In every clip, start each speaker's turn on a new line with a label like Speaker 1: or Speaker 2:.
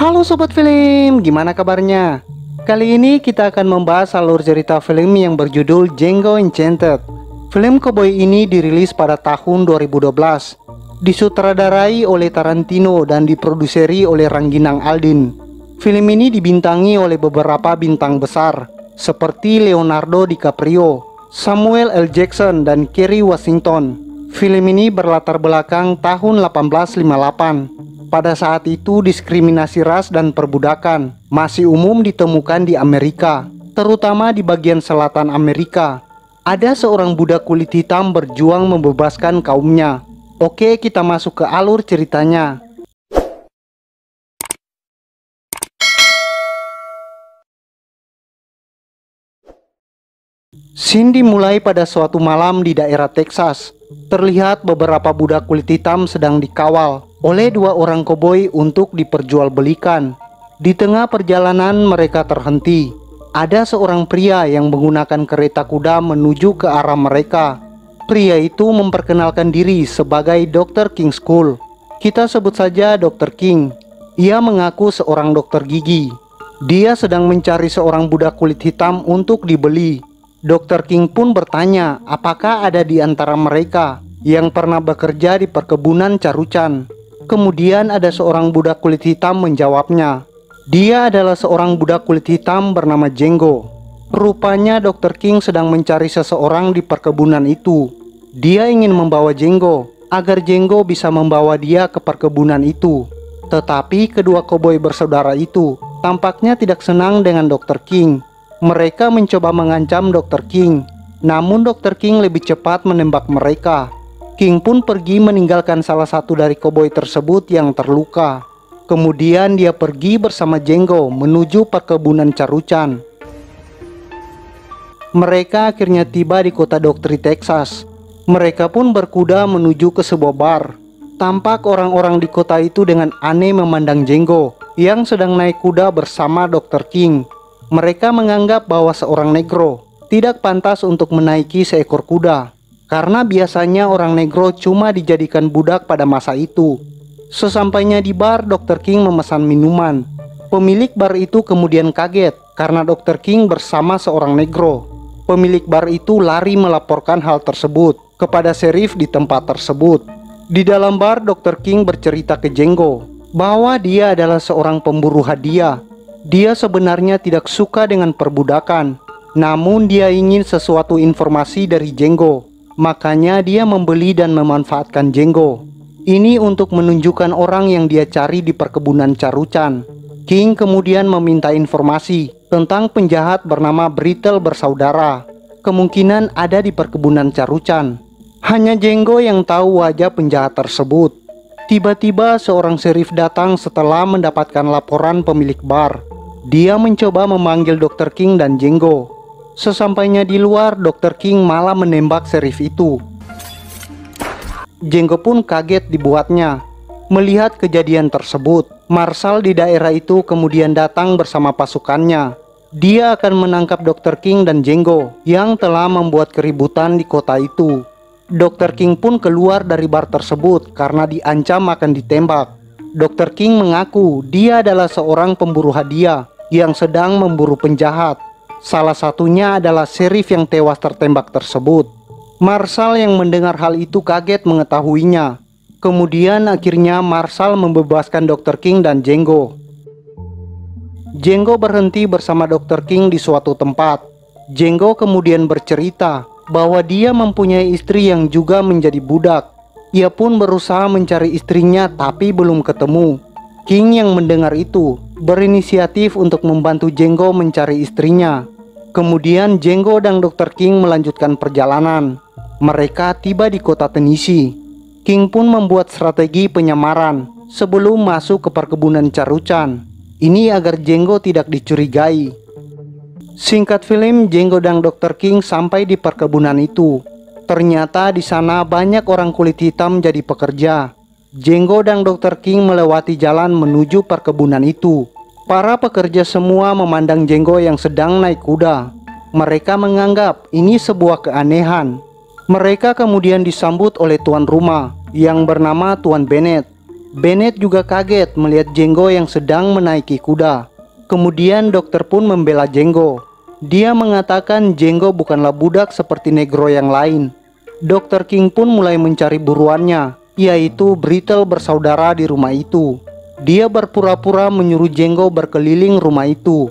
Speaker 1: Halo Sobat Film, gimana kabarnya? Kali ini kita akan membahas alur cerita film yang berjudul Django Unchained. Film koboi ini dirilis pada tahun 2012, disutradarai oleh Tarantino dan diproduseri oleh Rangginang Aldin. Film ini dibintangi oleh beberapa bintang besar seperti Leonardo DiCaprio, Samuel L. Jackson, dan Kerry Washington. Film ini berlatar belakang tahun 1858. Pada saat itu diskriminasi ras dan perbudakan masih umum ditemukan di Amerika, terutama di bagian selatan Amerika. Ada seorang budak kulit hitam berjuang membebaskan kaumnya. Oke, kita masuk ke alur ceritanya. Scene dimulai pada suatu malam di daerah Texas. Terlihat beberapa budak kulit hitam sedang dikawal oleh dua orang koboi untuk diperjualbelikan. Di tengah perjalanan mereka terhenti. Ada seorang pria yang menggunakan kereta kuda menuju ke arah mereka. Pria itu memperkenalkan diri sebagai Dr. King Skull. Kita sebut saja Dr. King. Ia mengaku seorang dokter gigi. Dia sedang mencari seorang budak kulit hitam untuk dibeli. Dr. King pun bertanya apakah ada di antara mereka yang pernah bekerja di perkebunan Carucan. Kemudian ada seorang budak kulit hitam menjawabnya. Dia adalah seorang budak kulit hitam bernama Django. Rupanya Dr. King sedang mencari seseorang di perkebunan itu. Dia ingin membawa Django agar Django bisa membawa dia ke perkebunan itu. Tetapi kedua koboi bersaudara itu tampaknya tidak senang dengan Dr. King. Mereka mencoba mengancam Dr. King, namun Dr. King lebih cepat menembak mereka. King pun pergi meninggalkan salah satu dari koboi tersebut yang terluka. Kemudian dia pergi bersama Django menuju perkebunan Carucan. Mereka akhirnya tiba di kota Doktri, Texas. Mereka pun berkuda menuju ke sebuah bar. Tampak orang-orang di kota itu dengan aneh memandang Django yang sedang naik kuda bersama Dr. King. Mereka menganggap bahwa seorang negro tidak pantas untuk menaiki seekor kuda, karena biasanya orang negro cuma dijadikan budak pada masa itu. Sesampainya di bar, Dr. King memesan minuman. Pemilik bar itu kemudian kaget karena Dr. King bersama seorang negro. Pemilik bar itu lari melaporkan hal tersebut kepada sheriff di tempat tersebut. Di dalam bar, Dr. King bercerita ke Django bahwa dia adalah seorang pemburu hadiah. Dia sebenarnya tidak suka dengan perbudakan, namun dia ingin sesuatu informasi dari Django. Makanya dia membeli dan memanfaatkan Django. Ini untuk menunjukkan orang yang dia cari di perkebunan Carucan. King kemudian meminta informasi tentang penjahat bernama Brittle bersaudara. Kemungkinan ada di perkebunan Carucan. Hanya Django yang tahu wajah penjahat tersebut. Tiba-tiba seorang sheriff datang setelah mendapatkan laporan pemilik bar. Dia mencoba memanggil Dr. King dan Django. Sesampainya di luar, Dr. King malah menembak sheriff itu. Django pun kaget dibuatnya. Melihat kejadian tersebut, Marshal di daerah itu kemudian datang bersama pasukannya. Dia akan menangkap Dr. King dan Django yang telah membuat keributan di kota itu. Dr. King pun keluar dari bar tersebut karena diancam akan ditembak. Dr. King mengaku dia adalah seorang pemburu hadiah yang sedang memburu penjahat. Salah satunya adalah sheriff yang tewas tertembak tersebut. Marshal yang mendengar hal itu kaget mengetahuinya. Kemudian akhirnya Marshal membebaskan Dr. King dan Django. Django berhenti bersama Dr. King di suatu tempat. Django kemudian bercerita bahwa dia mempunyai istri yang juga menjadi budak. Ia pun berusaha mencari istrinya tapi belum ketemu. King yang mendengar itu berinisiatif untuk membantu Django mencari istrinya. Kemudian Django dan Dr. King melanjutkan perjalanan. Mereka tiba di kota Tennessee. King pun membuat strategi penyamaran sebelum masuk ke perkebunan Carucan. Ini agar Django tidak dicurigai. Singkat film, Django dan Dr. King sampai di perkebunan itu. Ternyata di sana banyak orang kulit hitam jadi pekerja. Django dan Dr. King melewati jalan menuju perkebunan itu. Para pekerja semua memandang Django yang sedang naik kuda. Mereka menganggap ini sebuah keanehan. Mereka kemudian disambut oleh tuan rumah yang bernama Tuan Bennett. Bennett juga kaget melihat Jenggo yang sedang menaiki kuda. Kemudian dokter pun membela Jenggo. Dia mengatakan Jenggo bukanlah budak seperti negro yang lain. Dr. King pun mulai mencari buruannya, yaitu Brittle bersaudara di rumah itu. Dia berpura-pura menyuruh Jenggo berkeliling rumah itu.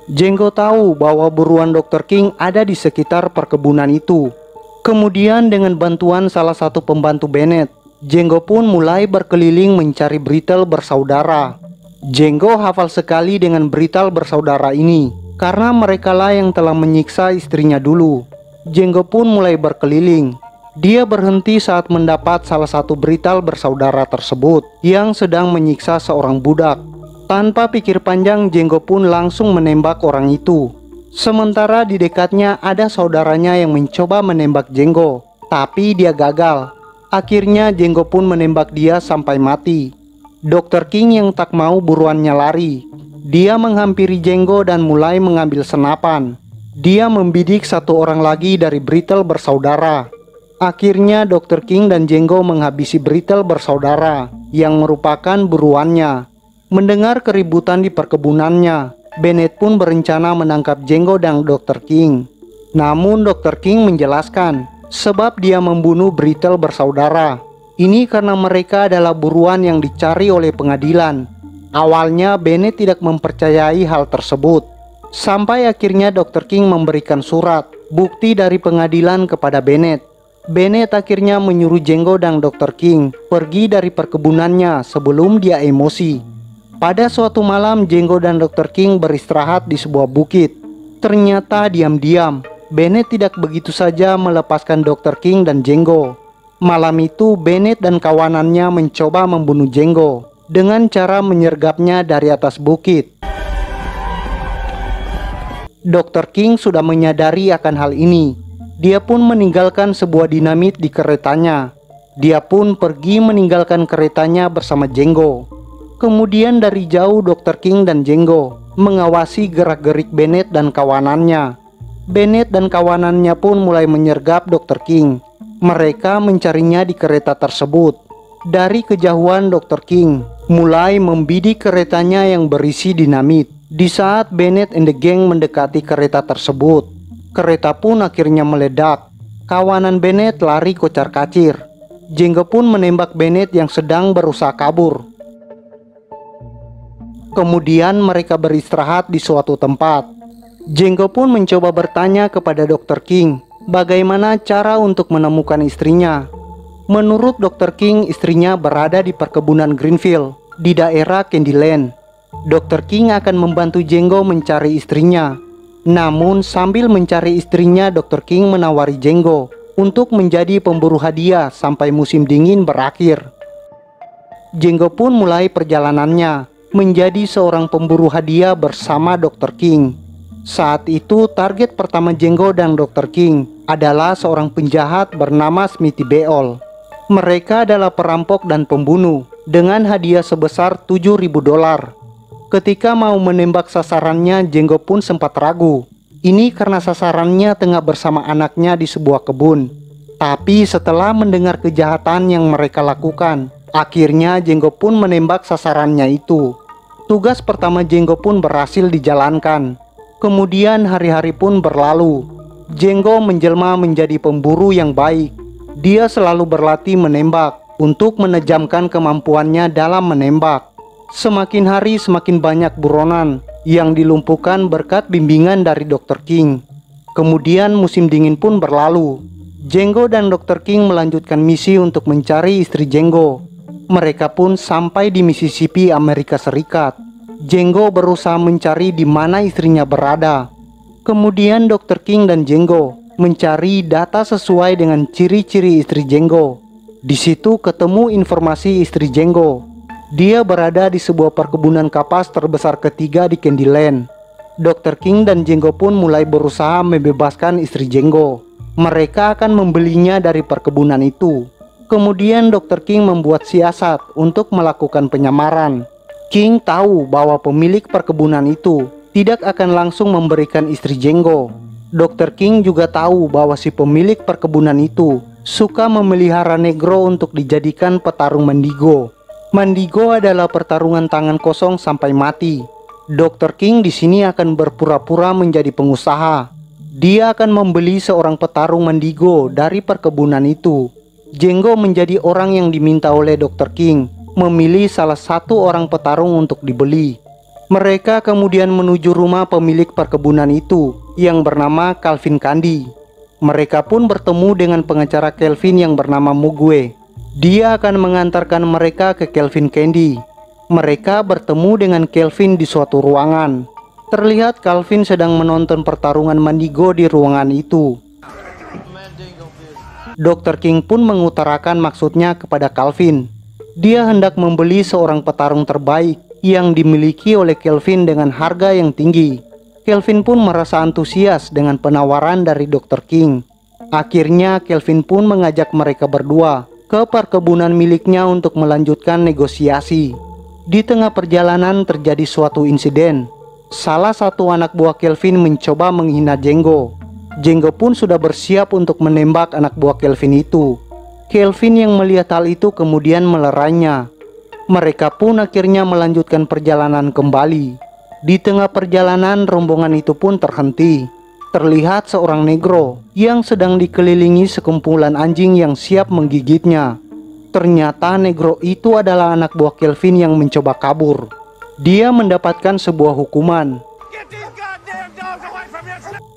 Speaker 1: Jenggo tahu bahwa buruan Dr. King ada di sekitar perkebunan itu. Kemudian dengan bantuan salah satu pembantu Bennett, Jenggo pun mulai berkeliling mencari Brittle bersaudara. Jenggo hafal sekali dengan Brittle bersaudara ini, karena merekalah yang telah menyiksa istrinya dulu. Jenggo pun mulai berkeliling. Dia berhenti saat mendapat salah satu Brittle bersaudara tersebut yang sedang menyiksa seorang budak. Tanpa pikir panjang, Jenggo pun langsung menembak orang itu. Sementara di dekatnya ada saudaranya yang mencoba menembak Jenggo, tapi dia gagal. Akhirnya Jenggo pun menembak dia sampai mati. Dr. King yang tak mau buruannya lari. Dia menghampiri Jenggo dan mulai mengambil senapan. Dia membidik satu orang lagi dari Brittle bersaudara. Akhirnya Dr. King dan Jenggo menghabisi Brittle bersaudara yang merupakan buruannya. Mendengar keributan di perkebunannya, Bennett pun berencana menangkap Jenggo dan Dr. King. Namun Dr. King menjelaskan sebab dia membunuh Brittle bersaudara. Ini karena mereka adalah buruan yang dicari oleh pengadilan. Awalnya Bennett tidak mempercayai hal tersebut. Sampai akhirnya Dr. King memberikan surat bukti dari pengadilan kepada Bennett. Bennett akhirnya menyuruh Jenggo dan Dr. King pergi dari perkebunannya sebelum dia emosi. Pada suatu malam Jenggo dan Dr. King beristirahat di sebuah bukit. Ternyata diam-diam Bennett tidak begitu saja melepaskan Dr. King dan Jenggo. Malam itu Bennett dan kawanannya mencoba membunuh Jenggo dengan cara menyergapnya dari atas bukit. Dr. King sudah menyadari akan hal ini. Dia pun meninggalkan sebuah dinamit di keretanya. Dia pun pergi meninggalkan keretanya bersama Jenggo. Kemudian dari jauh Dr. King dan Jenggo mengawasi gerak-gerik Bennett dan kawanannya. Bennett dan kawanannya pun mulai menyergap Dr. King. Mereka mencarinya di kereta tersebut. Dari kejauhan Dr. King mulai membidik keretanya yang berisi dinamit. Di saat Bennett and the gang mendekati kereta tersebut, kereta pun akhirnya meledak. Kawanan Bennett lari kocar-kacir. Jenggo pun menembak Bennett yang sedang berusaha kabur. Kemudian mereka beristirahat di suatu tempat. Jenggo pun mencoba bertanya kepada Dr. King bagaimana cara untuk menemukan istrinya. Menurut Dr. King, istrinya berada di perkebunan Greenfield di daerah Candyland. Dr. King akan membantu Jenggo mencari istrinya. Namun sambil mencari istrinya, Dr. King menawari Jenggo untuk menjadi pemburu hadiah sampai musim dingin berakhir. Jenggo pun mulai perjalanannya menjadi seorang pemburu hadiah bersama Dr. King. Saat itu target pertama Jenggo dan Dr. King adalah seorang penjahat bernama Smithy Beol. Mereka adalah perampok dan pembunuh dengan hadiah sebesar $7.000. Ketika mau menembak sasarannya, Jenggo pun sempat ragu. Ini karena sasarannya tengah bersama anaknya di sebuah kebun. Tapi setelah mendengar kejahatan yang mereka lakukan, akhirnya Jenggo pun menembak sasarannya itu. Tugas pertama Jenggo pun berhasil dijalankan. Kemudian hari-hari pun berlalu. Jenggo menjelma menjadi pemburu yang baik. Dia selalu berlatih menembak untuk menejamkan kemampuannya dalam menembak. Semakin hari semakin banyak buronan yang dilumpuhkan berkat bimbingan dari Dr. King. Kemudian musim dingin pun berlalu. Jenggo dan Dr. King melanjutkan misi untuk mencari istri Jenggo. Mereka pun sampai di Mississippi, Amerika Serikat. Jenggo berusaha mencari di mana istrinya berada. Kemudian Dr. King dan Jenggo mencari data sesuai dengan ciri-ciri istri Jenggo. Di situ ketemu informasi istri Jenggo. Dia berada di sebuah perkebunan kapas terbesar ketiga di Candyland. Dr. King dan Jenggo pun mulai berusaha membebaskan istri Jenggo. Mereka akan membelinya dari perkebunan itu. Kemudian Dr. King membuat siasat untuk melakukan penyamaran. King tahu bahwa pemilik perkebunan itu tidak akan langsung memberikan istri Jenggo. Dr. King juga tahu bahwa si pemilik perkebunan itu suka memelihara negro untuk dijadikan petarung mendigo. Mandigo adalah pertarungan tangan kosong sampai mati. Dr. King di sini akan berpura-pura menjadi pengusaha. Dia akan membeli seorang petarung Mandigo dari perkebunan itu. Django menjadi orang yang diminta oleh Dr. King, memilih salah satu orang petarung untuk dibeli. Mereka kemudian menuju rumah pemilik perkebunan itu yang bernama Calvin Candy. Mereka pun bertemu dengan pengacara Calvin yang bernama Mugwe. Dia akan mengantarkan mereka ke Calvin Candy. Mereka bertemu dengan Calvin di suatu ruangan. Terlihat Calvin sedang menonton pertarungan Mandigo di ruangan itu. Dr. King pun mengutarakan maksudnya kepada Calvin. Dia hendak membeli seorang petarung terbaik yang dimiliki oleh Calvin dengan harga yang tinggi. Calvin pun merasa antusias dengan penawaran dari Dr. King. Akhirnya Calvin pun mengajak mereka berdua ke perkebunan miliknya untuk melanjutkan negosiasi. Di tengah perjalanan terjadi suatu insiden. Salah satu anak buah Calvin mencoba menghina Django. Django pun sudah bersiap untuk menembak anak buah Calvin itu. Calvin yang melihat hal itu kemudian melerainya. Mereka pun akhirnya melanjutkan perjalanan kembali. Di tengah perjalanan rombongan itu pun terhenti. Terlihat seorang negro yang sedang dikelilingi sekumpulan anjing yang siap menggigitnya. Ternyata negro itu adalah anak buah Calvin yang mencoba kabur. Dia mendapatkan sebuah hukuman.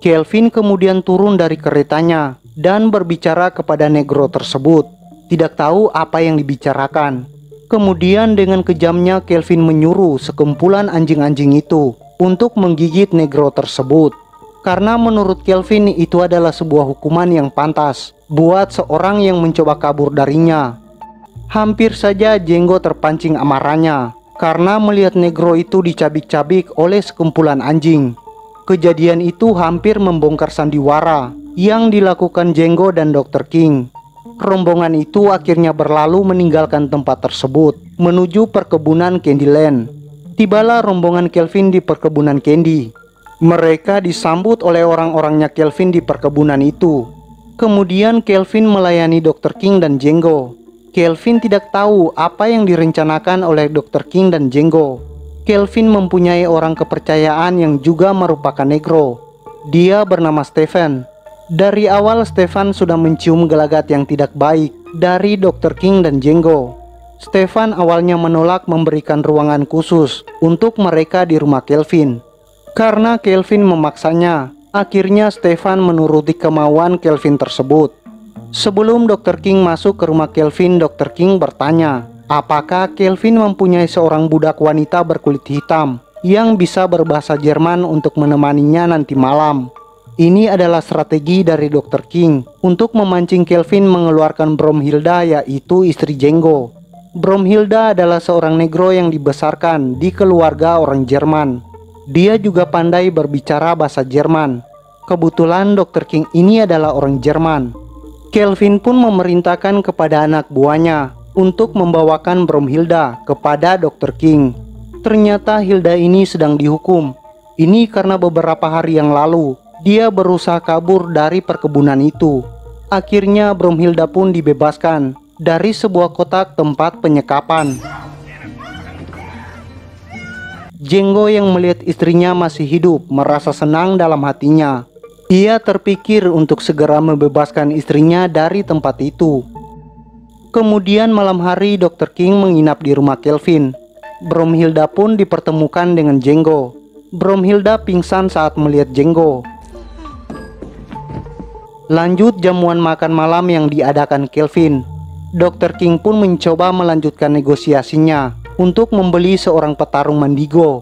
Speaker 1: Calvin kemudian turun dari keretanya dan berbicara kepada negro tersebut. Tidak tahu apa yang dibicarakan. Kemudian dengan kejamnya Calvin menyuruh sekumpulan anjing-anjing itu untuk menggigit negro tersebut. Karena menurut Calvin itu adalah sebuah hukuman yang pantas buat seorang yang mencoba kabur darinya. Hampir saja Django terpancing amarahnya karena melihat negro itu dicabik-cabik oleh sekumpulan anjing. Kejadian itu hampir membongkar sandiwara yang dilakukan Django dan Dr. King. Rombongan itu akhirnya berlalu meninggalkan tempat tersebut menuju perkebunan Candyland. Tibalah rombongan Calvin di perkebunan Candy. Mereka disambut oleh orang-orangnya Calvin di perkebunan itu. Kemudian Calvin melayani Dr. King dan Django. Calvin tidak tahu apa yang direncanakan oleh Dr. King dan Django. Calvin mempunyai orang kepercayaan yang juga merupakan negro. Dia bernama Stefan. Dari awal Stefan sudah mencium gelagat yang tidak baik dari Dr. King dan Django. Stefan awalnya menolak memberikan ruangan khusus untuk mereka di rumah Calvin. Karena Calvin memaksanya, akhirnya Stefan menuruti kemauan Calvin tersebut. Sebelum Dr. King masuk ke rumah Calvin, Dr. King bertanya, apakah Calvin mempunyai seorang budak wanita berkulit hitam yang bisa berbahasa Jerman untuk menemaninya nanti malam. Ini adalah strategi dari Dr. King untuk memancing Calvin mengeluarkan Bromhilda, yaitu istri Django. Bromhilda adalah seorang negro yang dibesarkan di keluarga orang Jerman. Dia juga pandai berbicara bahasa Jerman. Kebetulan Dr. King ini adalah orang Jerman. Calvin pun memerintahkan kepada anak buahnya untuk membawakan Bromhilda kepada Dr. King. Ternyata Hilda ini sedang dihukum. Ini karena beberapa hari yang lalu dia berusaha kabur dari perkebunan itu. Akhirnya Bromhilda pun dibebaskan dari sebuah kotak tempat penyekapan. Django yang melihat istrinya masih hidup merasa senang dalam hatinya. Ia terpikir untuk segera membebaskan istrinya dari tempat itu. Kemudian malam hari Dr. King menginap di rumah Calvin. Bromhilda pun dipertemukan dengan Django. Bromhilda pingsan saat melihat Django. Lanjut jamuan makan malam yang diadakan Calvin. Dr. King pun mencoba melanjutkan negosiasinya untuk membeli seorang petarung Mandigo.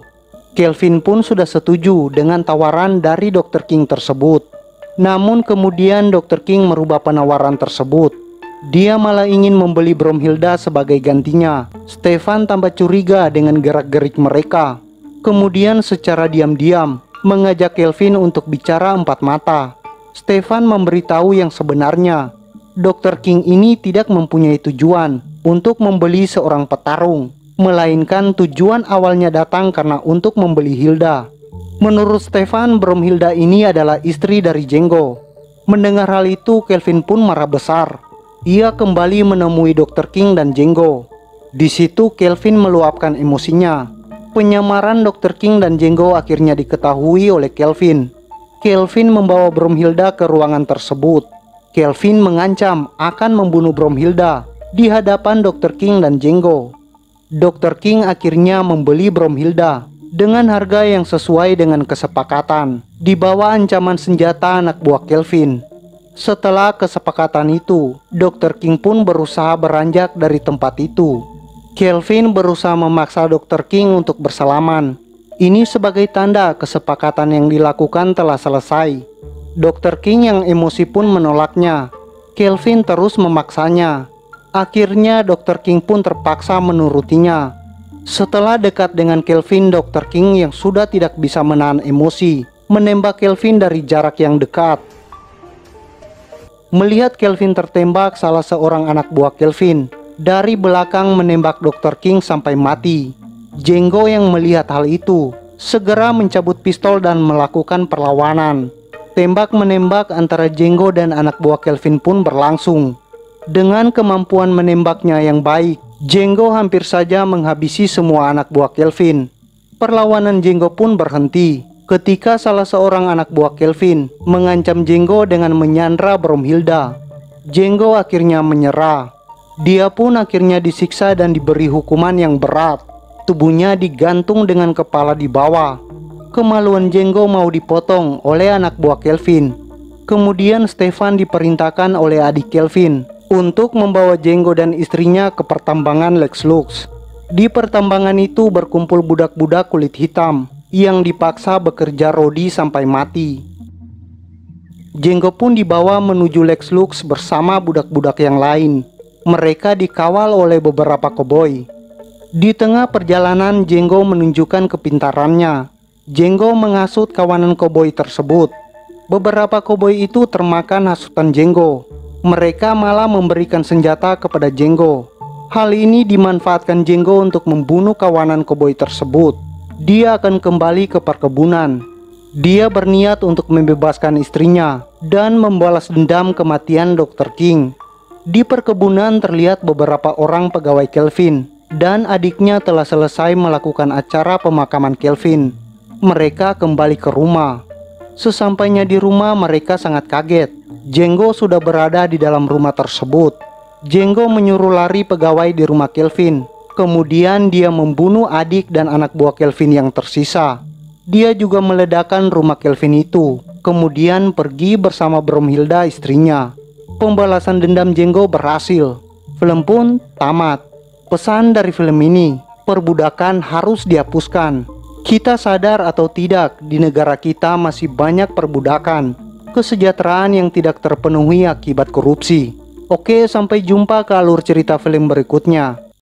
Speaker 1: Calvin pun sudah setuju dengan tawaran dari Dr. King tersebut. Namun kemudian Dr. King merubah penawaran tersebut. Dia malah ingin membeli Bromhilda sebagai gantinya. Stefan tambah curiga dengan gerak-gerik mereka. Kemudian secara diam-diam mengajak Calvin untuk bicara empat mata. Stefan memberitahu yang sebenarnya. Dr. King ini tidak mempunyai tujuan untuk membeli seorang petarung, melainkan tujuan awalnya datang karena untuk membeli Hilda. Menurut Stefan, Bromhilda ini adalah istri dari Django. Mendengar hal itu, Calvin pun marah besar. Ia kembali menemui Dr. King dan Django. Di situ Kelvin meluapkan emosinya. Penyamaran Dr. King dan Django akhirnya diketahui oleh Kelvin. Kelvin membawa Bromhilda ke ruangan tersebut. Kelvin mengancam akan membunuh Bromhilda di hadapan Dr. King dan Django. Dr. King akhirnya membeli Bromhilda dengan harga yang sesuai dengan kesepakatan, di bawah ancaman senjata anak buah Kelvin. Setelah kesepakatan itu, Dr. King pun berusaha beranjak dari tempat itu. Kelvin berusaha memaksa Dr. King untuk bersalaman. Ini sebagai tanda kesepakatan yang dilakukan telah selesai. Dr. King yang emosi pun menolaknya. Kelvin terus memaksanya. Akhirnya Dr. King pun terpaksa menurutinya. Setelah dekat dengan Kelvin, Dr. King yang sudah tidak bisa menahan emosi menembak Kelvin dari jarak yang dekat. Melihat Kelvin tertembak, salah seorang anak buah Kelvin dari belakang menembak Dr. King sampai mati. Django yang melihat hal itu segera mencabut pistol dan melakukan perlawanan. Tembak-menembak antara Django dan anak buah Kelvin pun berlangsung. Dengan kemampuan menembaknya yang baik, Django hampir saja menghabisi semua anak buah Kelvin. Perlawanan Django pun berhenti ketika salah seorang anak buah Kelvin mengancam Django dengan menyandra Bromhilda. Django akhirnya menyerah. Dia pun akhirnya disiksa dan diberi hukuman yang berat. Tubuhnya digantung dengan kepala di bawah. Kemaluan Django mau dipotong oleh anak buah Kelvin. Kemudian Stefan diperintahkan oleh adik Kelvin untuk membawa Django dan istrinya ke pertambangan Lex Lux. Di pertambangan itu berkumpul budak-budak kulit hitam yang dipaksa bekerja rodi sampai mati. Django pun dibawa menuju Lex Lux bersama budak-budak yang lain. Mereka dikawal oleh beberapa koboi. Di tengah perjalanan, Django menunjukkan kepintarannya. Django menghasut kawanan koboi tersebut. Beberapa koboi itu termakan hasutan Django. Mereka malah memberikan senjata kepada Django. Hal ini dimanfaatkan Django untuk membunuh kawanan koboi tersebut. Dia akan kembali ke perkebunan. Dia berniat untuk membebaskan istrinya dan membalas dendam kematian Dr. King. Di perkebunan terlihat beberapa orang pegawai Kelvin dan adiknya telah selesai melakukan acara pemakaman Kelvin. Mereka kembali ke rumah. Sesampainya di rumah, mereka sangat kaget. Django sudah berada di dalam rumah tersebut. Django menyuruh lari pegawai di rumah Kelvin. Kemudian dia membunuh adik dan anak buah Kelvin yang tersisa. Dia juga meledakkan rumah Kelvin itu. Kemudian pergi bersama Bromhilda istrinya. Pembalasan dendam Django berhasil. Film pun tamat. Pesan dari film ini, perbudakan harus dihapuskan. Kita sadar atau tidak, di negara kita masih banyak perbudakan, kesejahteraan yang tidak terpenuhi akibat korupsi. Oke, sampai jumpa ke alur cerita film berikutnya.